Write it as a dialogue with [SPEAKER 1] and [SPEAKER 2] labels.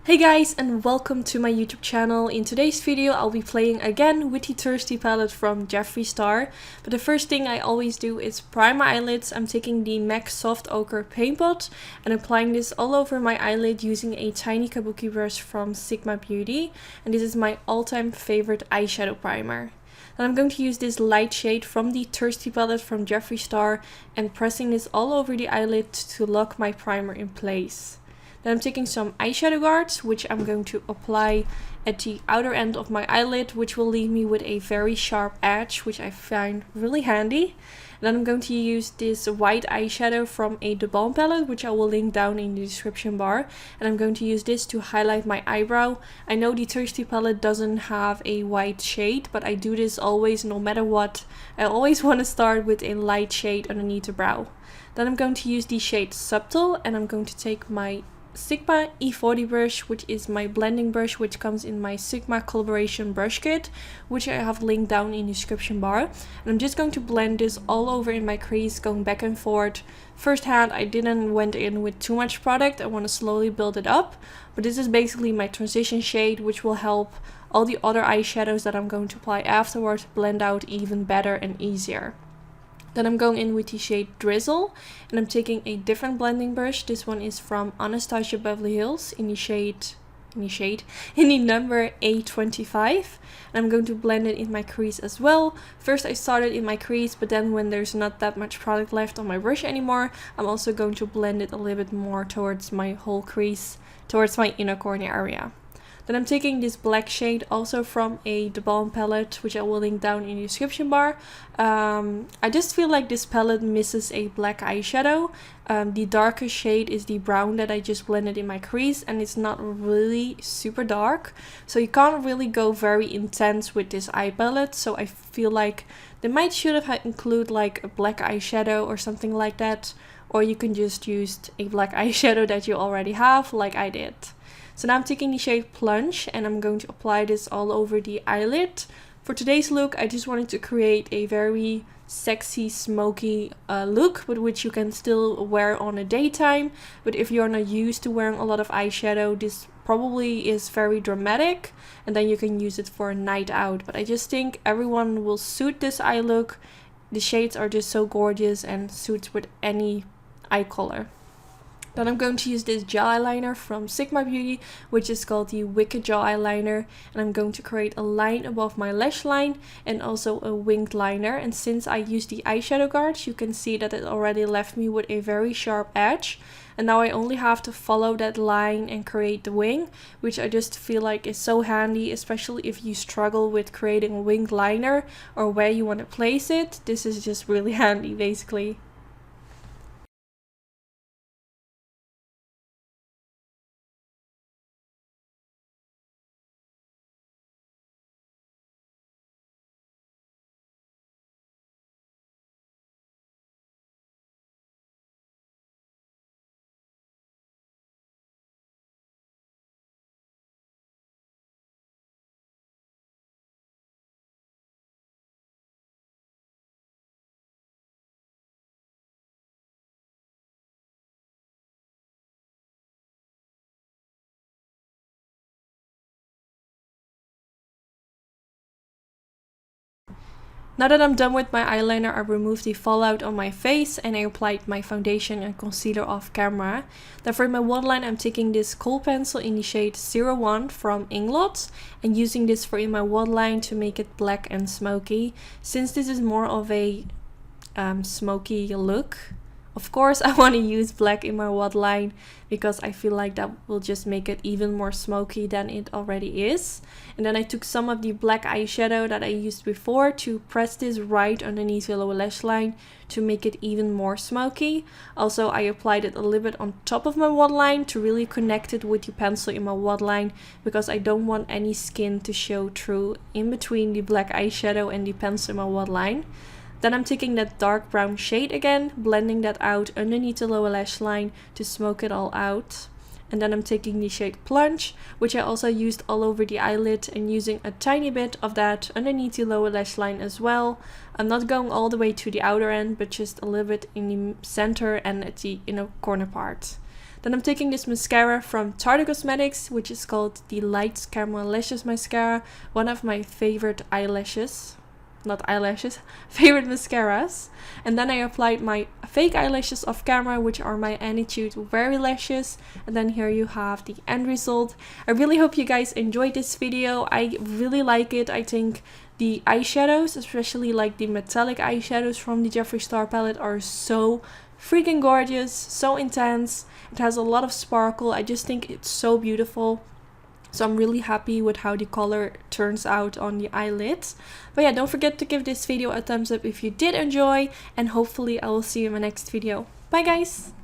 [SPEAKER 1] Hey guys, and welcome to my YouTube channel. In today's video I'll be playing again with the Thirsty palette from Jeffree Star. But the first thing I always do is prime my eyelids. I'm taking the MAC Soft Ochre Paint Pot and applying this all over my eyelid using a tiny kabuki brush from Sigma Beauty. And this is my all-time favorite eyeshadow primer. Then I'm going to use this light shade from the Thirsty palette from Jeffree Star and pressing this all over the eyelid to lock my primer in place. Then I'm taking some eyeshadow guards, which I'm going to apply at the outer end of my eyelid, which will leave me with a very sharp edge, which I find really handy. And then I'm going to use this white eyeshadow from a The Balm palette, which I will link down in the description bar. And I'm going to use this to highlight my eyebrow. I know the Thirsty palette doesn't have a white shade, but I do this always, no matter what. I always want to start with a light shade underneath the brow. Then I'm going to use the shade Subtle, and I'm going to take my Sigma E40 brush, which is my blending brush, which comes in my Sigma collaboration brush kit, which I have linked down in the description bar. And I'm just going to blend this all over in my crease, going back and forth. First hand I didn't went in with too much product, I want to slowly build it up. But this is basically my transition shade, which will help all the other eyeshadows that I'm going to apply afterwards blend out even better and easier. Then I'm going in with the shade Drizzle, and I'm taking a different blending brush. This one is from Anastasia Beverly Hills in the number A25. And I'm going to blend it in my crease as well. First I started in my crease, but then when there's not that much product left on my brush anymore, I'm also going to blend it a little bit more towards my whole crease, towards my inner corner area. Then I'm taking this black shade also from a The Balm palette, which I will link down in the description bar. I just feel like this palette misses a black eyeshadow. The darkest shade is the brown that I just blended in my crease, and it's not really super dark. So you can't really go very intense with this eye palette. So I feel like they should have included like a black eyeshadow or something like that. Or you can just use a black eyeshadow that you already have, like I did. So now I'm taking the shade Plunge, and I'm going to apply this all over the eyelid. For today's look, I just wanted to create a very sexy, smoky look, but which you can still wear on a daytime. But if you're not used to wearing a lot of eyeshadow, this probably is very dramatic, and then you can use it for a night out. But I just think everyone will suit this eye look. The shades are just so gorgeous and suits with any eye color. Then I'm going to use this gel eyeliner from Sigma Beauty, which is called the Wicked Gel Eyeliner. And I'm going to create a line above my lash line and also a winged liner. And since I used the eyeshadow guards, you can see that it already left me with a very sharp edge. And now I only have to follow that line and create the wing, which I just feel like is so handy, especially if you struggle with creating a winged liner or where you want to place it. This is just really handy, basically. Now that I'm done with my eyeliner, I removed the fallout on my face and I applied my foundation and concealer off camera. Then for my waterline, I'm taking this kohl pencil in the shade 01 from Inglot and using this for in my waterline to make it black and smoky. Since this is more of a smoky look, of course I want to use black in my waterline because I feel like that will just make it even more smoky than it already is. And then I took some of the black eyeshadow that I used before to press this right underneath the lower lash line to make it even more smoky. Also, I applied it a little bit on top of my waterline to really connect it with the pencil in my waterline because I don't want any skin to show through in between the black eyeshadow and the pencil in my waterline. Then I'm taking that dark brown shade again, blending that out underneath the lower lash line to smoke it all out. And then I'm taking the shade Plunge, which I also used all over the eyelid, and using a tiny bit of that underneath the lower lash line as well. I'm not going all the way to the outer end, but just a little bit in the center and at the inner corner part. Then I'm taking this mascara from Tarte Cosmetics, which is called the Light Caramel Lashes Mascara. One of my favorite eyelashes. Not eyelashes, favorite mascaras. And then I applied my fake eyelashes off camera, which are my Annytude Very Lashes. And then here you have the end result. I really hope you guys enjoyed this video. I really like it. I think the eyeshadows, especially like the metallic eyeshadows from the Jeffree Star palette, are so freaking gorgeous, so intense. It has a lot of sparkle. I just think it's so beautiful. So I'm really happy with how the color turns out on the eyelids. But yeah, don't forget to give this video a thumbs up if you did enjoy. And hopefully I will see you in my next video. Bye guys!